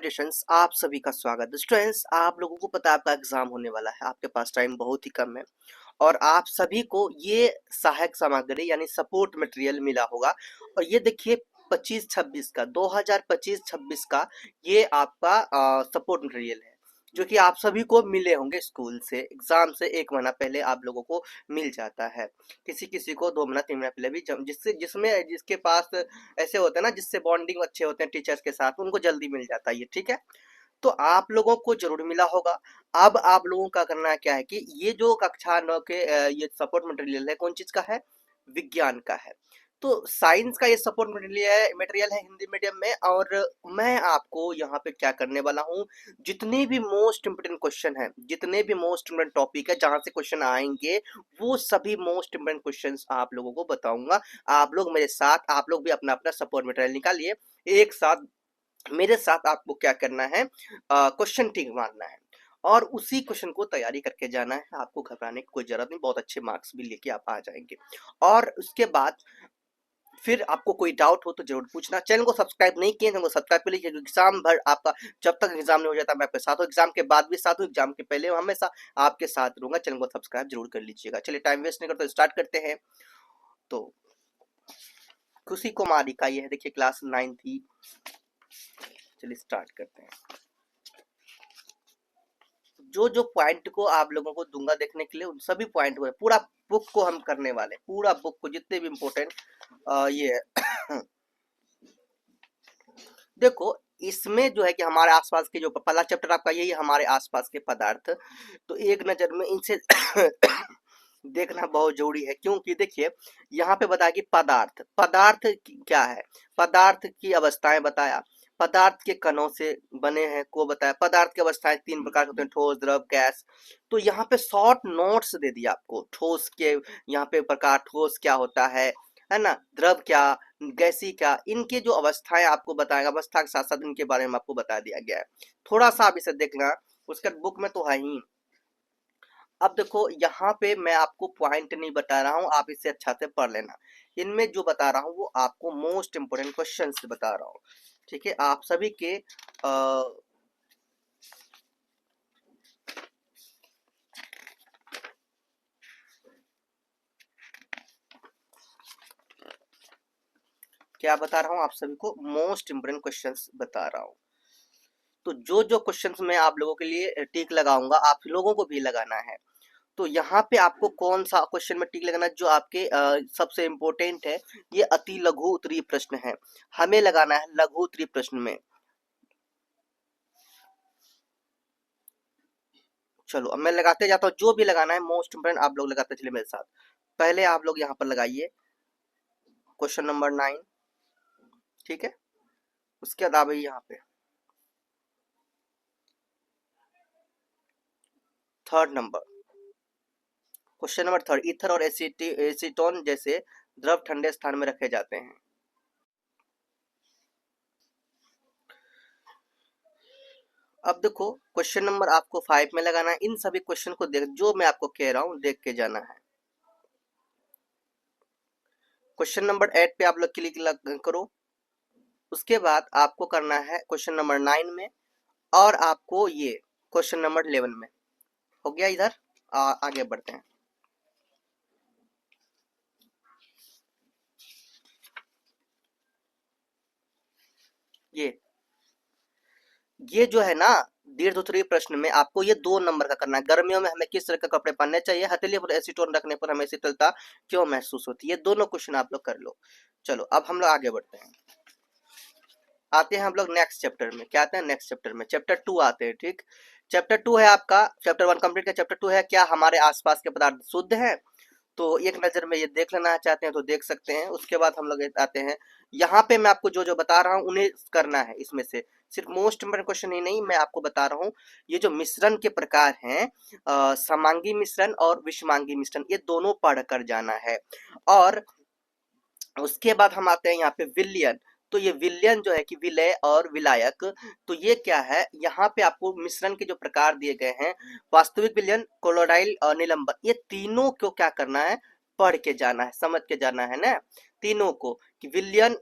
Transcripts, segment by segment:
Salutations, आप सभी का स्वागत है। स्टूडेंट्स, आप लोगों को पता है आपका एग्जाम होने वाला है, आपके पास टाइम बहुत ही कम है और आप सभी को ये सहायक सामग्री यानी सपोर्ट मटेरियल मिला होगा। और ये देखिए 25-26 का 2025-26 का ये आपका सपोर्ट मटेरियल है जो कि आप सभी को मिले होंगे। स्कूल से एग्जाम से एक महीना पहले आप लोगों को मिल जाता है, किसी किसी को 2 महीना 3 महीना पहले भी, जिसके पास ऐसे होते हैं ना, जिससे बॉन्डिंग अच्छे होते हैं टीचर्स के साथ, उनको जल्दी मिल जाता है ये। ठीक है, तो आप लोगों को जरूर मिला होगा। अब आप लोगों का करना क्या है कि ये जो कक्षा 9 के ये सपोर्ट मटेरियल है, कौन चीज का है? विज्ञान का है। तो साइंस का ये सपोर्ट मटेरियल है हिंदी मीडियम में। और मैं आपको यहाँ पे क्या करने वाला हूँ, जितने भी मोस्ट इम्पोर्टेंट क्वेश्चन है, जितने भी मोस्ट इम्पोर्टेंट टॉपिक है जहां से क्वेश्चन आएंगे, वो सभी मोस्ट इम्पोर्टेंट क्वेश्चन आप लोगों को बताऊंगा। आप लोग मेरे साथ, आप लोग भी अपना अपना सपोर्ट मटेरियल निकालिए, एक साथ मेरे साथ आपको क्या करना है, क्वेश्चन टिक मारना है और उसी क्वेश्चन को तैयारी करके जाना है। आपको घबराने की कोई जरूरत नहीं, बहुत अच्छे मार्क्स भी लेके आप आ जाएंगे। और उसके बाद फिर आपको कोई डाउट हो तो जरूर पूछना। चैनल को सब्सक्राइब नहीं किए तो सब्सक्राइब कर लीजिए, क्योंकि एग्जाम भर आपका, जब तक एग्जाम नहीं हो जाता मैं आपके साथ हूँ, एग्जाम के बाद भी साथ हूँ, एग्जाम के पहले हमेशा आपके साथ रहूंगा। चैनल को सब्सक्राइब जरूर कर लीजिएगा। चलिए टाइम वेस्ट नहीं करते, स्टार्ट करते हैं। तो खुशी कुमारी का ये है, देखिए क्लास 9 थी। चलिए स्टार्ट करते हैं। जो जो पॉइंट को आप लोगों को दूंगा देखने के लिए, उन सभी पॉइंट को, पूरा बुक को हम करने वाले, पूरा बुक को, जितने भी इम्पोर्टेंट ये है। देखो इसमें जो है कि हमारे आसपास के, जो पहला चैप्टर आपका यही है, हमारे आसपास के पदार्थ। तो एक नजर में इनसे देखना बहुत जरूरी है, क्योंकि देखिए यहाँ पे बताया कि पदार्थ, पदार्थ क्या है, पदार्थ की अवस्थाएं बताया, पदार्थ के कणों से बने हैं को बताया। पदार्थ की अवस्थाएं 3 प्रकार होते हैं, ठोस, द्रव, गैस। तो यहाँ पे शॉर्ट नोट्स दे दिया आपको, ठोस के यहाँ पे प्रकार, ठोस क्या होता है ना, द्रव क्या, गैसी क्या, इनके जो अवस्थाएं आपको बताएगा, अवस्था के साथ साथ इनके बारे में आपको बता दिया गया है। थोड़ा सा आप इसे देखना, उसका बुक में तो है ही। अब देखो यहाँ पे मैं आपको पॉइंट नहीं बता रहा हूँ, आप इसे अच्छा से पढ़ लेना। इनमें जो बता रहा हूँ वो आपको मोस्ट इंपोर्टेंट क्वेश्चन बता रहा हूँ। ठीक है, आप सभी के क्या बता रहा हूँ, आप सभी को मोस्ट इंपोर्टेंट क्वेश्चंस बता रहा हूँ। तो जो जो क्वेश्चंस मैं आप लोगों के लिए टिक लगाऊंगा, आप लोगों को भी लगाना है। तो यहाँ पे आपको कौन सा क्वेश्चन में टिक लगाना, जो आपके सबसे इम्पोर्टेंट है, ये अति लघु उत्तरीय प्रश्न है, हमें लगाना है लघु उत्तरीय प्रश्न में। चलो अब मैं लगाते जाता हूँ, जो भी लगाना है मोस्ट इंपोर्टेंट आप लोग लगाते चलिए मेरे साथ। पहले आप लोग यहाँ पर लगाइए क्वेश्चन नंबर 9। ठीक है, उसके बाद आप यहाँ पे third number, question number 3, ether और एसीटोन जैसे द्रव ठंडे स्थान में रखे जाते हैं। अब देखो क्वेश्चन नंबर आपको 5 में लगाना है। इन सभी क्वेश्चन को देख, जो मैं आपको कह रहा हूँ देख के जाना है। क्वेश्चन नंबर 8 पे आप लोग क्लिक करो। उसके बाद आपको करना है क्वेश्चन नंबर 9 में, और आपको ये क्वेश्चन नंबर 11 में। हो गया, इधर आगे बढ़ते हैं। ये जो है ना, दीर्घ उत्तरीय प्रश्न में आपको ये 2 नंबर का करना है। गर्मियों में हमें किस तरह के कपड़े पहनने चाहिए, हथेली पर एसीटोन रखने पर हमें शीतलता क्यों महसूस होती है। ये दोनों क्वेश्चन आप लोग कर लो। चलो अब हम लोग आगे बढ़ते हैं, आते हैं हम लोग नेक्स्ट चैप्टर में। क्या आते हैं नेक्स्ट चैप्टर में? चैप्टर 2 आते हैं। ठीक, चैप्टर 2 है आपका, चैप्टर 1 कंप्लीट का। चैप्टर 2 है क्या हमारे आसपास के पदार्थ शुद्ध है। तो एक नजर में ये देख लेना चाहते हैं तो देख सकते हैं। उसके बाद हम लोग आते हैं, यहाँ पे मैं आपको जो जो बता रहा हूँ उन्हें करना है। इसमें से सिर्फ मोस्ट इंपोर्टेंट क्वेश्चन ही नहीं, मैं आपको बता रहा हूँ ये जो मिश्रण के प्रकार हैं, समांगी मिश्रण और विषमांगी मिश्रण, ये दोनों पढ़ कर जाना है। और उसके बाद हम आते हैं यहाँ पे विलयन। तो ये विलयन जो है कि विलय और विलायक, तो ये क्या है, यहाँ पे आपको मिश्रण के जो प्रकार दिए गए हैं, वास्तविक विलयन, कोलोडाइल और निलंबन, ये तीनों को क्या करना है, पढ़ के जाना है, समझ के जाना है ना, तीनों को, कि विलयन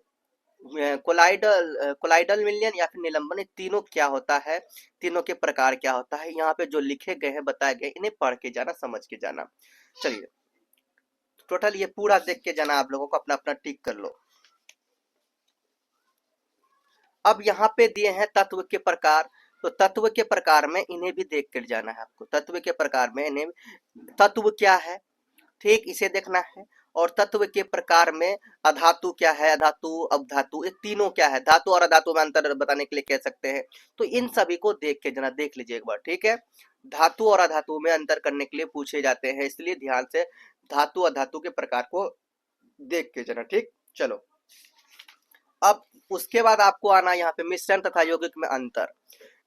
कोलाइडल मिलयन या फिर निलंबन, ये तीनों क्या होता है, तीनों के प्रकार क्या होता है, यहाँ पे जो लिखे गए हैं बताए गए, इन्हें पढ़ के जाना, समझ के जाना। चलिए टोटल ये पूरा देख के जाना, आप लोगों को अपना अपना टिक कर लो। अब यहाँ पे दिए हैं तत्व के प्रकार, तो तत्व के प्रकार में इन्हें भी देख कर जाना है आपको। तत्व के प्रकार में इन्हें, तत्व क्या है, ठीक, इसे देखना है। और तत्व के प्रकार में अधातु क्या है, अधातु, अवधातु, ये तीनों क्या है, धातु और अधातु में अंतर बताने के लिए कह सकते हैं। तो इन सभी को देख के जना देख लीजिए एक बार, ठीक है। धातु और अधातु में अंतर करने के लिए पूछे जाते हैं, इसलिए ध्यान से धातु अधातु के प्रकार को देख के जना, ठीक। चलो अब उसके बाद आपको आना यहाँ पे मिश्रण तथा यौगिक में अंतर,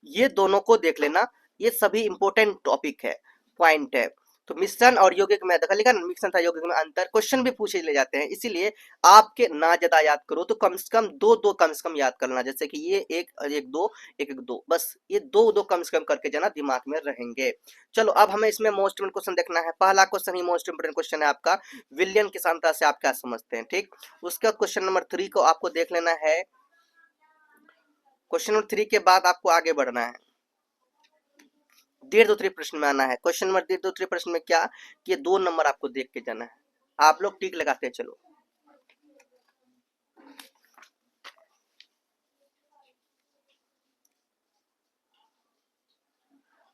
ये दोनों को देख लेना, ये सभी इंपॉर्टेंट टॉपिक है, पॉइंट है। तो मिश्रण और यौगिक में देखा लिखा ना, मिश्रण तथा यौगिक में अंतर, क्वेश्चन भी पूछे ले जाते हैं, इसीलिए आपके ना ज्यादा याद करो तो कम से कम दो दो कम से कम याद करना, जैसे कि ये एक एक दो एक एक दो, बस ये दो दो कम से कम करके जाना, दिमाग में रहेंगे। चलो अब हमें इसमें मोस्ट इम्पोर्टेंट क्वेश्चन देखना है। पहला क्वेश्चन ही मोस्ट इम्पोर्टेंट क्वेश्चन है आपका, विलयन की सांद्रता से आप क्या समझते हैं, ठीक। उसके बाद क्वेश्चन नंबर 3 को आपको देख लेना है। क्वेश्चन नंबर 3 के बाद आपको आगे बढ़ना है, दीर्घ प्रश्न में आना है। क्वेश्चन नंबर दीर्घ प्रश्न में क्या, ये 2 नंबर आपको देख के जाना है, आप लोग टिक लगाते हैं। चलो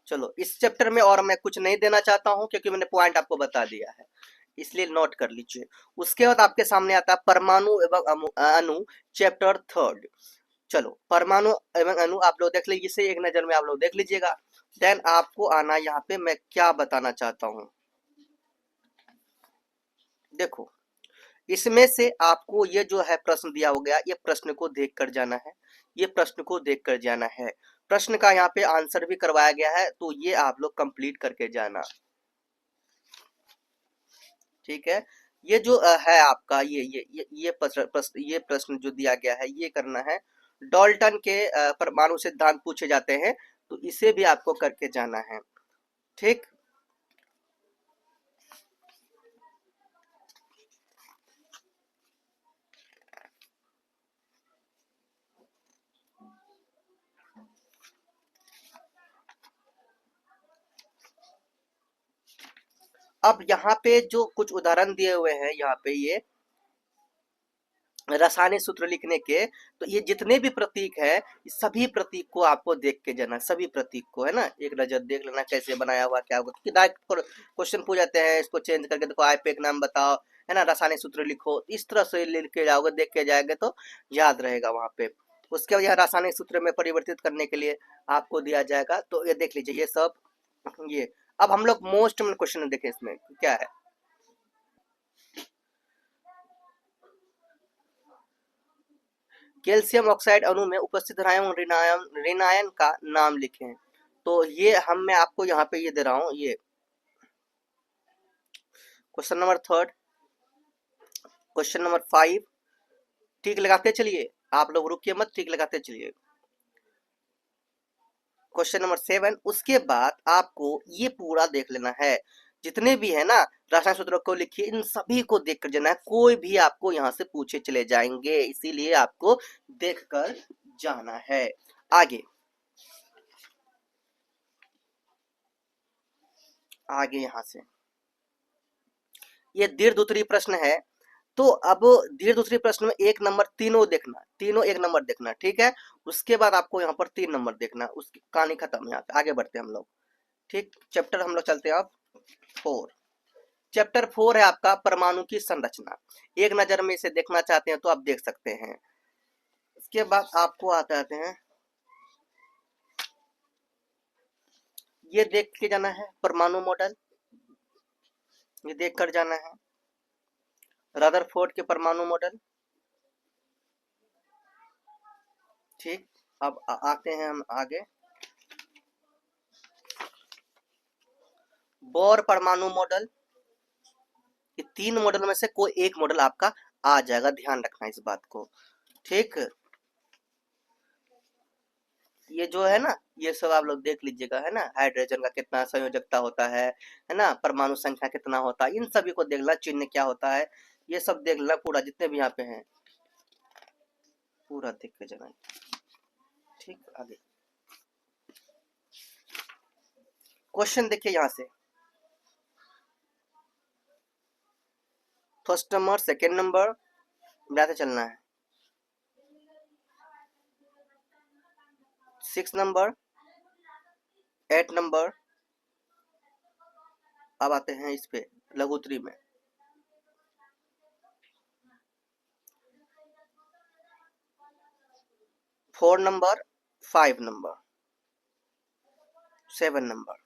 चलो इस चैप्टर में और मैं कुछ नहीं देना चाहता हूं, क्योंकि मैंने पॉइंट आपको बता दिया है, इसलिए नोट कर लीजिए। उसके बाद आपके सामने आता है परमाणु एवं अणु, चैप्टर 3। चलो परमाणु एवं अणु आप लोग देख लीजिए, इसे एक नजर में आप लोग देख लीजिएगा। देन आपको आना यहाँ पे मैं क्या बताना चाहता हूँ, देखो इसमें से आपको ये जो है प्रश्न दिया हो गया, ये प्रश्न को देख कर जाना है, ये प्रश्न को देख कर जाना है। प्रश्न का यहाँ पे आंसर भी करवाया गया है, तो ये आप लोग कंप्लीट करके जाना, ठीक है। ये जो है आपका ये प्रश्न जो दिया गया है, ये करना है। डाल्टन के परमाणु सिद्धांत पूछे जाते हैं, तो इसे भी आपको करके जाना है, ठीक। अब यहाँ पे जो कुछ उदाहरण दिए हुए हैं, यहाँ पे ये रासायनिक सूत्र लिखने के, तो ये जितने भी प्रतीक है, सभी प्रतीक को आपको देख के जाना, सभी प्रतीक को, है ना, एक नजर देख लेना कैसे बनाया हुआ क्या होगा। क्वेश्चन पूछ जाते हैं, इसको चेंज करके देखो, आईपीए का नाम बताओ, है ना, रासायनिक सूत्र लिखो, इस तरह से लिख के जाओगे, देख के जाएंगे तो याद रहेगा वहां पे। उसके बाद यहाँ रासायनिक सूत्र में परिवर्तित करने के लिए आपको दिया जाएगा, तो ये देख लीजिए, ये सब ये। अब हम लोग मोस्ट क्वेश्चन देखें, इसमें क्या है, कैल्शियम ऑक्साइड अणु में उपस्थित ऋणायन का नाम लिखें। तो ये मैं आपको यहाँ पे ये दे रहा हूँ, ये क्वेश्चन नंबर 3, क्वेश्चन नंबर 5, ठीक लगाते चलिए, आप लोग रुकिए मत, ठीक लगाते चलिए। क्वेश्चन नंबर 7, उसके बाद आपको ये पूरा देख लेना है, जितने भी है ना रासायनिक सूत्रों को लिखिए, इन सभी को देख कर जाना है, कोई भी आपको यहाँ से पूछे चले जाएंगे, इसीलिए आपको देख कर जाना है। आगे आगे यहाँ से ये दीर्घ प्रश्न है, तो अब दीर्घ प्रश्न में 1 नंबर तीनों देखना, तीनों 1 नंबर देखना, ठीक है। उसके बाद आपको यहाँ पर 3 नंबर देखना, उसकी कहानी खत्म। यहाँ पे आगे बढ़ते हैं हम लोग, ठीक। चैप्टर हम लोग चलते हैं अब 4। चैप्टर 4 है आपका परमाणु की संरचना, एक नजर में इसे देखना चाहते हैं तो आप देख सकते हैं। इसके बाद आपको आते हैं, ये देख के जाना है परमाणु मॉडल, ये देख कर जाना है रदरफोर्ड के परमाणु मॉडल, ठीक। अब आते हैं हम आगे, बोर परमाणु मॉडल, ये 3 मॉडल में से कोई एक मॉडल आपका आ जाएगा, ध्यान रखना इस बात को, ठीक। ये जो है ना, ये सब आप लोग देख लीजिएगा, है ना, हाइड्रोजन का कितना संयोजकता होता है ना, परमाणु संख्या कितना होता है, इन सभी को देखना, चिन्ह क्या होता है, ये सब देख लेना पूरा, जितने भी यहाँ पे हैं। पूरा देख के जाना। ठीक, आगे क्वेश्चन देखिए यहां से, फर्स्ट नंबर, सेकेंड नंबर मिलाते चलना है, 6 नंबर, 8 नंबर। अब आते हैं इस पे लघुत्तरी में, 4 नंबर, 5 नंबर, 7 नंबर।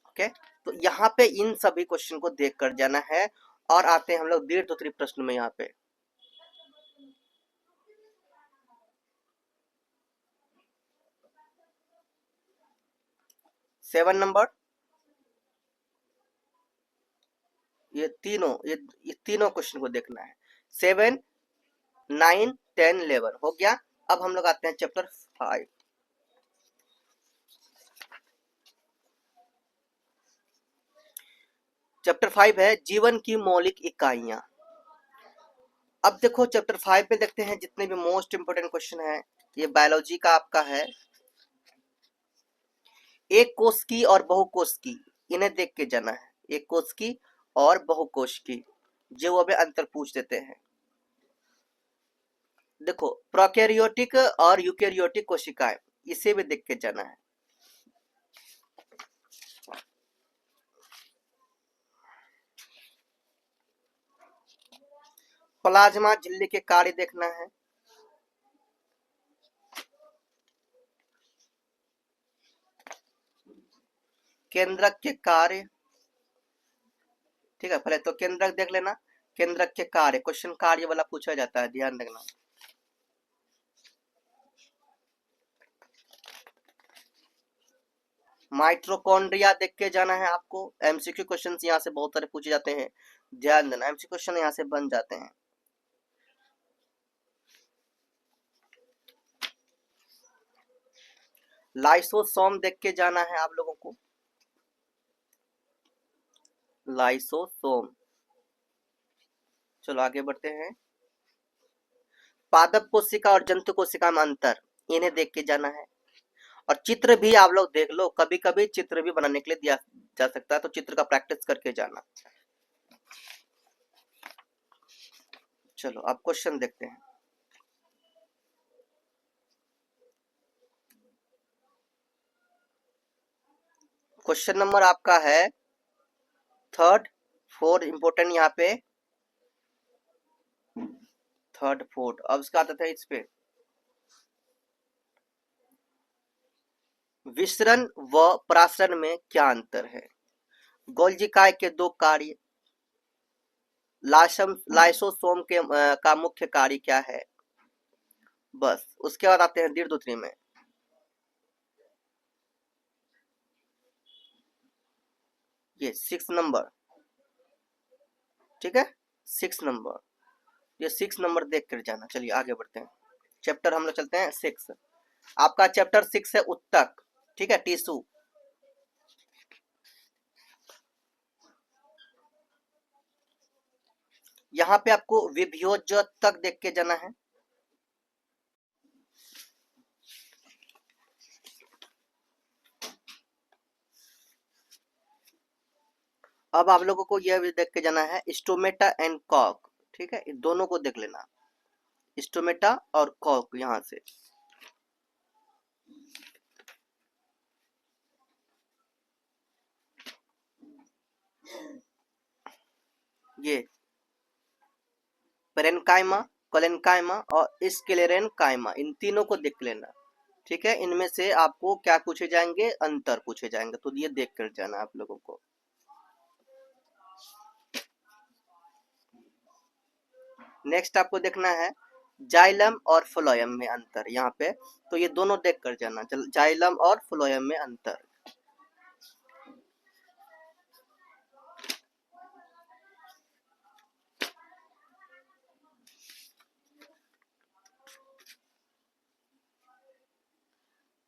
ओके, तो यहाँ पे इन सभी क्वेश्चन को देख कर जाना है। और आते हैं हम लोग दीर्घ प्रश्न में। यहाँ पे 7 नंबर, ये तीनों क्वेश्चन को देखना है। 7, 9, 10, 11 हो गया। अब हम लोग आते हैं चैप्टर 5। चैप्टर 5 है जीवन की मौलिक इकाइयां। अब देखो चैप्टर 5 में देखते हैं जितने भी मोस्ट इंपोर्टेंट क्वेश्चन है। ये बायोलॉजी का आपका है, एक कोश की और बहुकोश की, इन्हें देख के जाना है। एक कोश की और बहुकोश की, जो वो अंतर पूछ देते हैं। देखो प्रोकैरियोटिक और यूकैरियोटिक कोशिकाएं, इसे भी देख के जाना है। प्लाज्मा झिल्ली के कार्य देखना है। केंद्रक के कार्य, ठीक है, पहले तो केंद्रक देख लेना। केंद्रक के कार्य, क्वेश्चन कार्य वाला पूछा जाता है, ध्यान रखना। माइटोकॉन्ड्रिया देख के जाना है आपको। एमसीक्यू क्वेश्चन यहाँ से बहुत सारे पूछे जाते हैं, ध्यान देना। एमसीक्यू क्वेश्चन यहाँ से बन जाते हैं। लाइसोसोम देख के जाना है आप लोगों को। लाइसोसोम, चलो आगे बढ़ते हैं। पादप कोशिका और जंतु कोशिका में अंतर, इन्हें देख के जाना है। और चित्र भी आप लोग देख लो, कभी कभी चित्र भी बनाने के लिए दिया जा सकता है, तो चित्र का प्रैक्टिस करके जाना। चलो अब क्वेश्चन देखते हैं। क्वेश्चन नंबर आपका है 3rd, 4 इंपोर्टेंट यहाँ पे, 3rd, 4th। अब इसका आता था इस पे, विसरण व प्रासरण में क्या अंतर है। गोल्जी काय के दो कार्य, लाइसोसोम के का मुख्य कार्य क्या है। बस उसके बाद आते हैं दीर्घ में। ये 6 नंबर, ठीक है, 6 नंबर, ये 6 नंबर देख कर जाना। चलिए आगे बढ़ते हैं। चैप्टर हम लोग चलते हैं 6। आपका चैप्टर 6 है उत्तक, ठीक है, टिश्यू। यहाँ पे आपको विभोजतक देख के जाना है। अब आप लोगों को यह भी देख के जाना है स्टोमेटा एंड कॉक, ठीक है, इन दोनों को देख लेना, स्टोमेटा और कॉक। यहां से ये पेरेन्काइमा, कोलेन्काइमा और स्क्लेरेन्काइमा, इन तीनों को देख लेना, ठीक है। इनमें से आपको क्या पूछे जाएंगे, अंतर पूछे जाएंगे, तो ये देख कर जाना आप लोगों को। नेक्स्ट आपको देखना है जाइलम और फ्लोएम में अंतर, यहाँ पे तो ये दोनों देख कर जाना। चल, जाइलम और फ्लोएम में अंतर।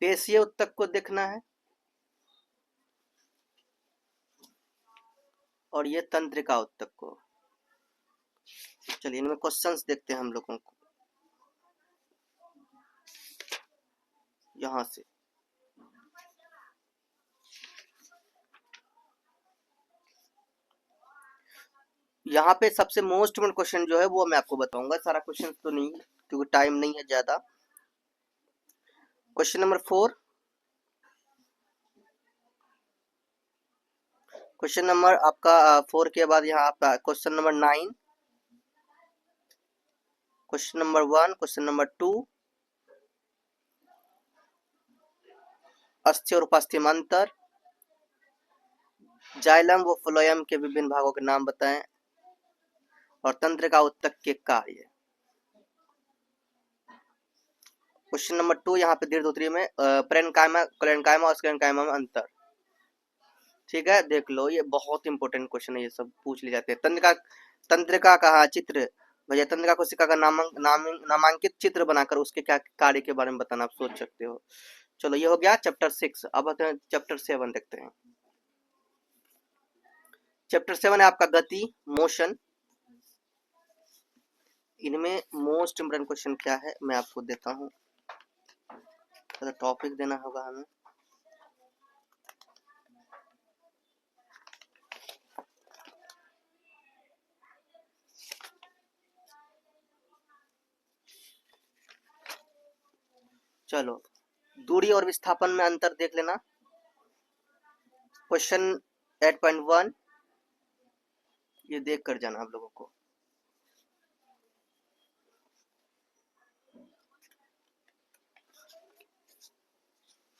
पेशीय उत्तक को देखना है, और ये तंत्रिका उत्तक को। चलिए इनमें क्वेश्चंस देखते हैं हम लोगों को यहाँ से। यहाँ पे सबसे मोस्ट इम्पोर्टेंट क्वेश्चन जो है वो मैं आपको बताऊंगा, सारा क्वेश्चन तो नहीं क्योंकि टाइम नहीं है ज्यादा। क्वेश्चन नंबर 4, क्वेश्चन नंबर आपका 4 के बाद यहाँ आपका question number 9, question number 1, question number 2, अस्थि और उपास्थि में अंतर, जाइलम व फ्लोएम के विभिन्न भागों के नाम बताएं, और तंत्रिका उत्तक के कार्य। क्वेश्चन नंबर 2 यहाँ पे दीर्घोत्तरी में पैरेन्काइमा, कोलेन्काइमा और स्क्लेरेन्काइमा में अंतर। ठीक है, देख लो ये बहुत इंपॉर्टेंट क्वेश्चन है, ये सब पूछ लिए जाते हैं। तंत्रिका कहा चित्र, भैया तंत्रिका कोशिका का नामांकित चित्र बनाकर उसके क्या कार्य के बारे में बताना आप सोच सकते हो। चलो ये हो गया चैप्टर 6। अब आते हैं चैप्टर 7 देखते हैं। चैप्टर 7 है आपका गति, मोशन। इनमें मोस्ट इम्पोर्टेंट क्वेश्चन क्या है मैं आपको देता हूँ, तो टॉपिक देना होगा हमें। चलो दूरी और विस्थापन में अंतर देख लेना। क्वेश्चन 8.1 ये देख कर जाना आप लोगों को।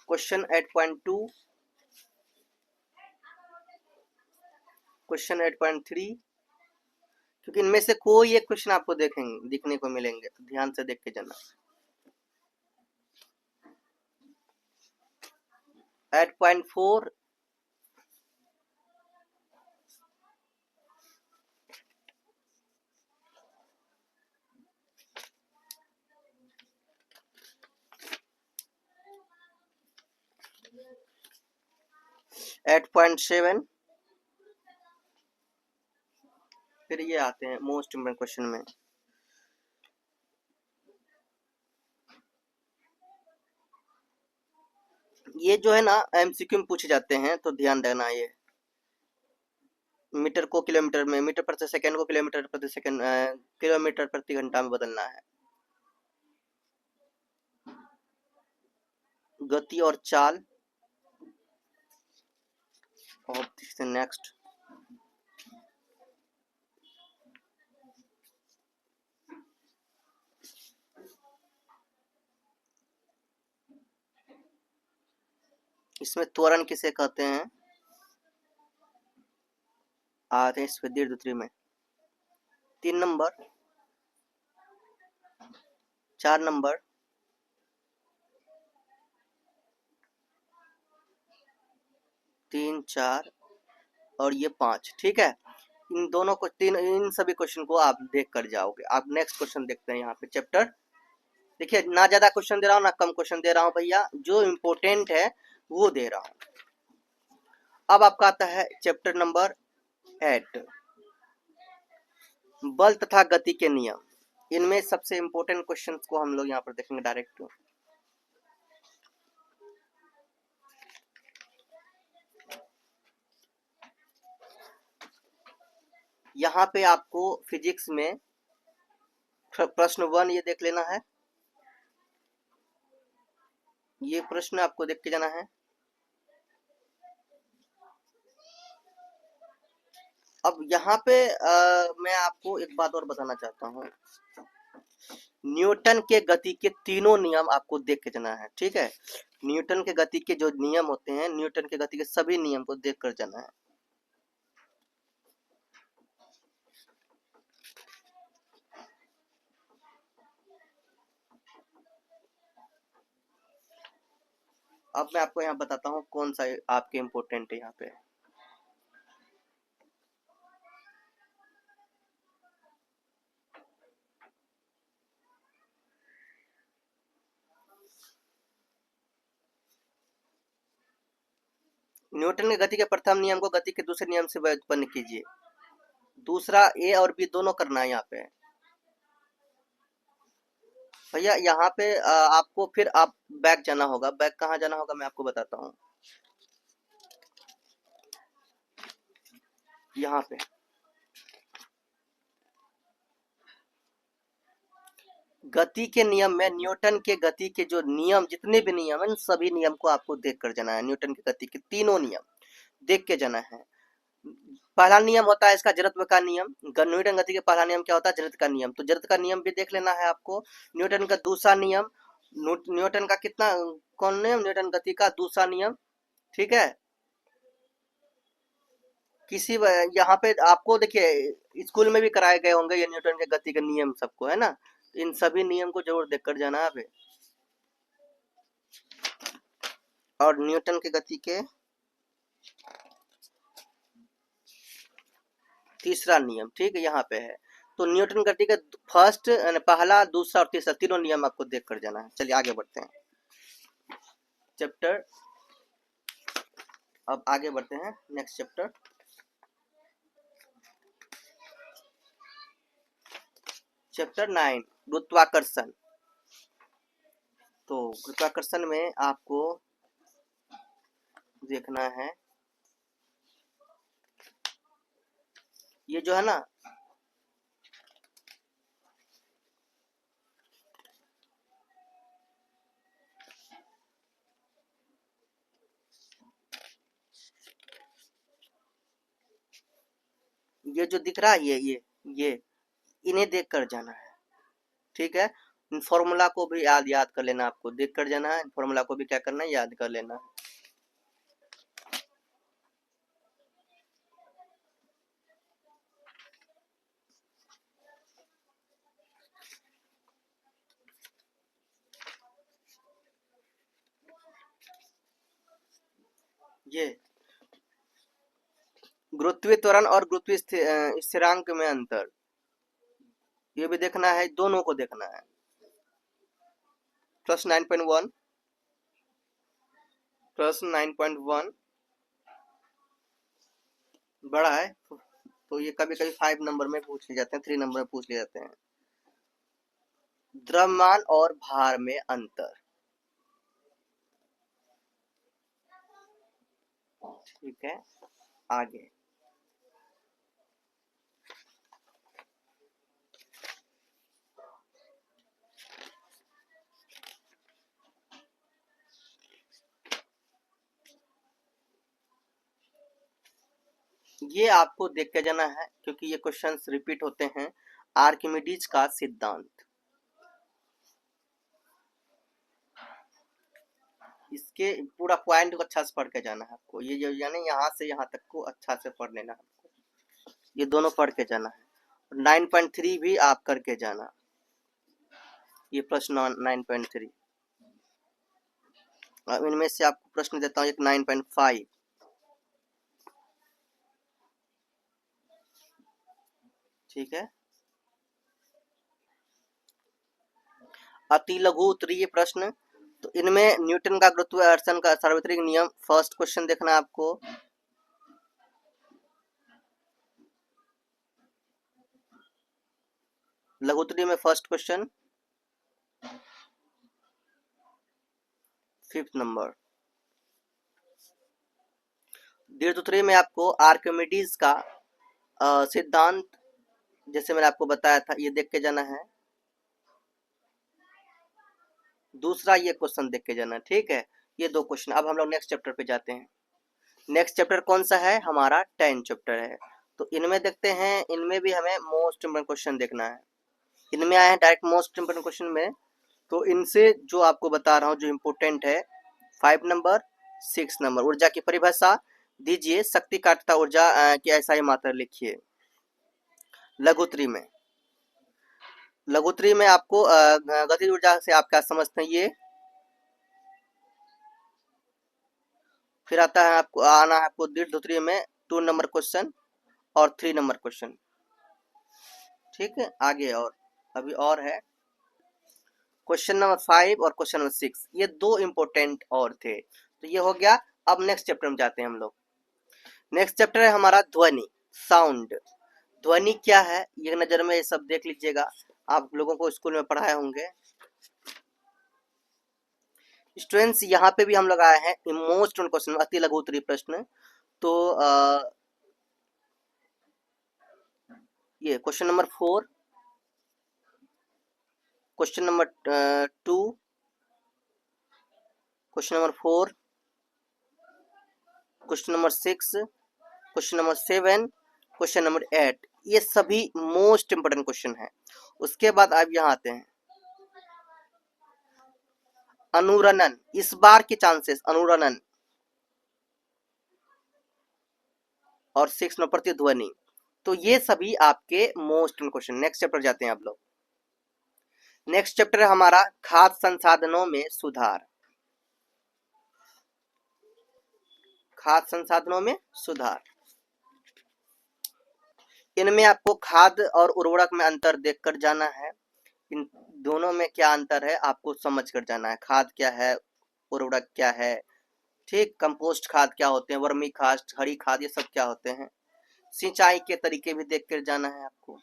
क्वेश्चन 8.2, क्वेश्चन 8.3, क्योंकि इनमें से कोई एक क्वेश्चन आपको दिखने को मिलेंगे, तो ध्यान से देख के जाना। 8.4, एट 8.7, फिर ये आते हैं मोस्ट इम्पोर्टेंट क्वेश्चन में। ये जो है ना एमसीक्यू में पूछे जाते हैं, तो ध्यान देना। ये मीटर को किलोमीटर में, मीटर प्रति सेकंड को किलोमीटर प्रति सेकंड, किलोमीटर प्रति घंटा में बदलना है। गति और चाल, और नेक्स्ट इसमें त्वरण किसे कहते हैं, आते हैं इस पे दीर्घोत्तरी में। 3 नंबर, 4 नंबर, 3, 4 और ये 5। ठीक है, इन दोनों को इन सभी क्वेश्चन को आप देख कर जाओगे। आप नेक्स्ट क्वेश्चन देखते हैं यहाँ पे चैप्टर। देखिए ना ज्यादा क्वेश्चन दे रहा हूँ ना कम क्वेश्चन दे रहा हूँ भैया, जो इम्पोर्टेंट है वो दे रहा हूँ। अब आपका आता है चैप्टर नंबर 8, बल तथा गति के नियम। इनमें सबसे इम्पोर्टेंट क्वेश्चंस को हम लोग यहाँ पर देखेंगे डायरेक्ट। यहाँ पे आपको फिजिक्स में प्रश्न 1 ये देख लेना है, ये प्रश्न आपको देख के जाना है। अब यहाँ पे मैं आपको एक बात और बताना चाहता हूँ, न्यूटन के गति के तीनों नियम आपको देख के जाना है। ठीक है, न्यूटन के गति के जो नियम होते हैं, न्यूटन के गति के सभी नियम को देख कर जाना है। अब मैं आपको यहाँ बताता हूँ कौन सा आपके इम्पोर्टेंट है यहाँ पे। न्यूटन के गति के प्रथम नियम को गति के दूसरे नियम से व्युत्पन्न कीजिए। दूसरा ए और बी दोनों करना है यहाँ पे। भैया यहाँ पे आपको फिर आप बैक जाना होगा। बैक कहाँ जाना होगा मैं आपको बताता हूँ। यहाँ पे गति के नियम में न्यूटन के गति के जो नियम, जितने भी नियम हैं, सभी नियम को आपको देख कर जाना है। न्यूटन की गति के तीनों नियम देख के जाना है। पहला नियम होता है इसका जड़त्व का नियम। न्यूटन गति के पहला नियम क्या होता है? जड़त्व का नियम। तो जड़त्व का नियम भी देख लेना है आपको। न्यूटन का दूसरा नियम, न्यूटन का कितना, कौन नियम? न्यूटन गति का दूसरा नियम। ठीक है। किसी यहाँ पे आपको देखिए स्कूल में भी कराए गए होंगे ये न्यूटन के गति के नियम सबको, है ना। इन सभी नियम को जरूर देख कर जाना है। और न्यूटन की गति के तीसरा नियम, ठीक है, यहाँ पे है। तो न्यूटन गति का फर्स्ट, पहला, दूसरा और तीसरा तीनों नियम आपको देख कर जाना है। चलिए आगे बढ़ते हैं चैप्टर। अब आगे बढ़ते हैं नेक्स्ट चैप्टर। चैप्टर 9 गुरुत्वाकर्षण। तो गुरुत्वाकर्षण में आपको देखना है ये जो है ना, ये जो दिख रहा है ये इन्हें देख कर जाना है। ठीक है। फॉर्मूला को भी याद कर लेना, आपको देख कर जाना है। फॉर्मूला को भी क्या करना है? याद कर लेना है। ये गुरुत्वीय त्वरण और गुरुत्वीय स्थिरांक में अंतर, ये भी देखना है, दोनों को देखना है। प्रश्न 9.1, प्रश्न 9.1 बड़ा है तो ये कभी कभी 5 नंबर में पूछ लिए जाते हैं, 3 नंबर में पूछ लिए जाते हैं। द्रव्यमान और भार में अंतर। ठीक है, आगे ये आपको देख के जाना है क्योंकि ये क्वेश्चंस रिपीट होते हैं। आर्किमिडीज का सिद्धांत, इसके पूरा पॉइंट को अच्छा से पढ़ के जाना है आपको। ये जो यानी यहाँ से यहाँ तक को अच्छा से पढ़ लेना है आपको। ये दोनों पढ़ के जाना है। 9.3 भी आप करके जाना। ये प्रश्न 9.3। अब इनमें से आपको प्रश्न देता हूँ एक 9.5। ठीक है। अति लघु उत्तरीय प्रश्न। तो इनमें न्यूटन का गुरुत्वाकर्षण का सार्वत्रिक नियम, फर्स्ट क्वेश्चन देखना है आपको। लघु उत्तरीय में फर्स्ट क्वेश्चन 5th नंबर। दीर्घ उत्तरीय में आपको आर्किमिडीज का सिद्धांत, जैसे मैंने आपको बताया था, ये देख के जाना है। दूसरा ये क्वेश्चन देख के जाना। ठीक है, ये 2 क्वेश्चन। अब हम लोग नेक्स्ट चैप्टर पे जाते हैं। नेक्स्ट चैप्टर कौन सा है? हमारा 10 चैप्टर है। तो इनमें देखते हैं, इनमें भी हमें मोस्ट इम्पोर्टेंट क्वेश्चन देखना है। इनमें आए हैं डायरेक्ट मोस्ट इम्पोर्टेंट क्वेश्चन में। तो इनसे जो आपको बता रहा हूँ जो इम्पोर्टेंट है, 5 नंबर, 6 नंबर। ऊर्जा की परिभाषा दीजिए, शक्ति काटता ऊर्जा की ऐसा ही मात्रा लिखिए। लघुत्तरी में, लघुत्तरी में आपको गतिज ऊर्जा से आप क्या समझते हैं ये। फिर आता है आपको आना है आपको दीर्घ उत्तरीय में 2 नंबर क्वेश्चन और 3 नंबर क्वेश्चन। ठीक है, आगे और अभी और है क्वेश्चन नंबर 5 और क्वेश्चन नंबर 6। ये 2 इंपॉर्टेंट और थे। तो ये हो गया। अब नेक्स्ट चैप्टर में जाते हैं हम लोग। नेक्स्ट चैप्टर है हमारा ध्वनि, साउंड। ध्वनि क्या है ये नजर में सब देख लीजिएगा, आप लोगों को स्कूल में पढ़ाए होंगे। स्टूडेंट्स यहाँ पे भी हम लोग आए हैं मोस्ट क्वेश्चन, अति लघु उत्तरीय प्रश्न। तो ये question number 4, question number 2, question number 4, question number 6, question number 7, question number 8, ये सभी मोस्ट इंपोर्टेंट क्वेश्चन है। उसके बाद आप यहाँ आते हैं अनुरणन, इस बार के चांसेस अनुरणन, और 6 नंबर प्रतिध्वनि। तो ये सभी आपके मोस्ट क्वेश्चन। नेक्स्ट चैप्टर जाते हैं आप लोग। नेक्स्ट चैप्टर है हमारा खाद्य संसाधनों में सुधार। खाद्य संसाधनों में सुधार, इनमें आपको खाद्य और उर्वरक में अंतर देखकर जाना है। इन दोनों में क्या अंतर है आपको समझ कर जाना है। खाद क्या है, उर्वरक क्या है, ठीक, कंपोस्ट खाद क्या होते हैं, वर्मी खाद, हरी खाद, ये सब क्या होते हैं। सिंचाई के तरीके भी देख कर जाना है आपको।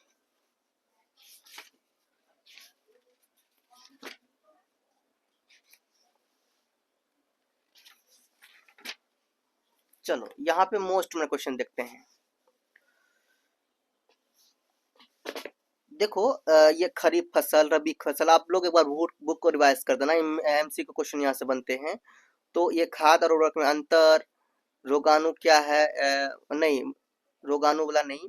चलो यहाँ पे मोस्ट में क्वेश्चन देखते हैं। देखो ये खरीफ फसल, रबी फसल, आप लोग एक बार बुक को रिवाइज कर देना, एमसी के क्वेश्चन यहाँ से बनते हैं। तो ये खाद और उर्वरक में अंतर, रोगाणु क्या है, नहीं रोगाणु वाला नहीं,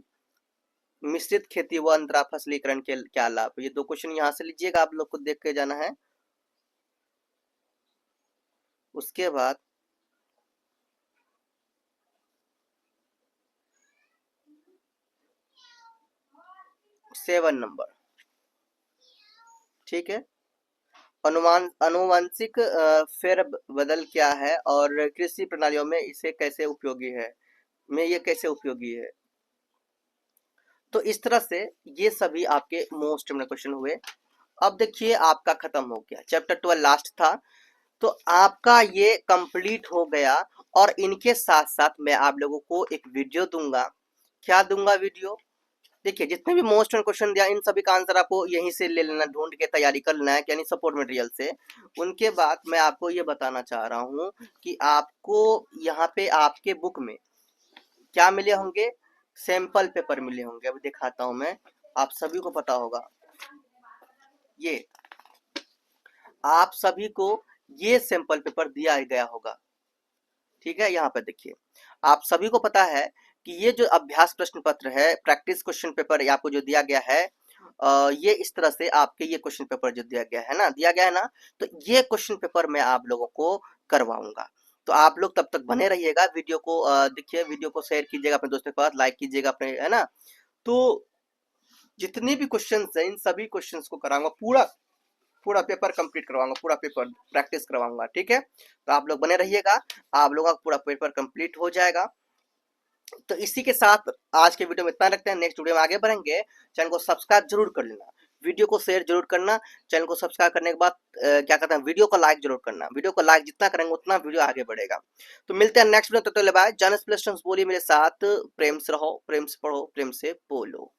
मिश्रित खेती व अंतरा फसलीकरण के क्या लाभ, ये दो क्वेश्चन यहाँ से लीजिएगा, आप लोग को देख के जाना है। उसके बाद 7 नंबर, ठीक है, अनुवांशिक फेरबदल क्या है और कृषि प्रणालियों में इसे कैसे उपयोगी है, में ये कैसे उपयोगी है। तो इस तरह से ये सभी आपके मोस्ट क्वेश्चन हुए। अब देखिए आपका खत्म हो गया, चैप्टर 12 लास्ट था, तो आपका ये कंप्लीट हो गया। और इनके साथ साथ मैं आप लोगों को एक वीडियो दूंगा। क्या दूंगा वीडियो, देखिए जितने भी मोस्ट क्वेश्चन दिया इन सभी का आंसर आपको यहीं से ले लेना, ढूंढ के तैयारी कर लेना है, यानी सपोर्ट मटेरियल से। उनके बाद मैं आपको ये बताना चाह रहा हूँ कि आपको यहाँ पे आपके बुक में क्या मिले होंगे, सैंपल पेपर मिले होंगे। अभी दिखाता हूं मैं, आप सभी को पता होगा, ये आप सभी को ये सैंपल पेपर दिया गया होगा, ठीक है। यहाँ पे देखिए आप सभी को पता है कि ये जो अभ्यास प्रश्न पत्र है, प्रैक्टिस क्वेश्चन पेपर आपको जो दिया गया है, ये इस तरह से आपके ये क्वेश्चन पेपर जो दिया गया है ना, तो ये क्वेश्चन पेपर मैं आप लोगों को करवाऊंगा। तो आप लोग तब तक बने रहिएगा, वीडियो को देखिए, वीडियो को शेयर कीजिएगा अपने दोस्तों के पास, लाइक कीजिएगा अपने, है ना। तो जितने भी क्वेश्चन है इन सभी क्वेश्चन को कराऊंगा, पूरा पेपर कंप्लीट करवाऊंगा, पूरा पेपर प्रैक्टिस करवाऊंगा, ठीक है। तो आप लोग बने रहिएगा, आप लोगों का पूरा पेपर कंप्लीट हो जाएगा। तो इसी के साथ आज के वीडियो में इतना रखते हैं, नेक्स्ट वीडियो में आगे बढ़ेंगे। चैनल को सब्सक्राइब जरूर कर लेना, वीडियो को शेयर जरूर करना, चैनल को सब्सक्राइब करने के बाद क्या कहते हैं, वीडियो को लाइक जरूर करना, वीडियो को लाइक जितना करेंगे उतना वीडियो आगे बढ़ेगा। तो मिलते हैं नेक्स्ट वीडियो, तब तक बाय। जानस प्लेस्टर्स बोलिए मेरे साथ, प्रेम से रहो, प्रेम से पढ़ो, प्रेम से बोलो।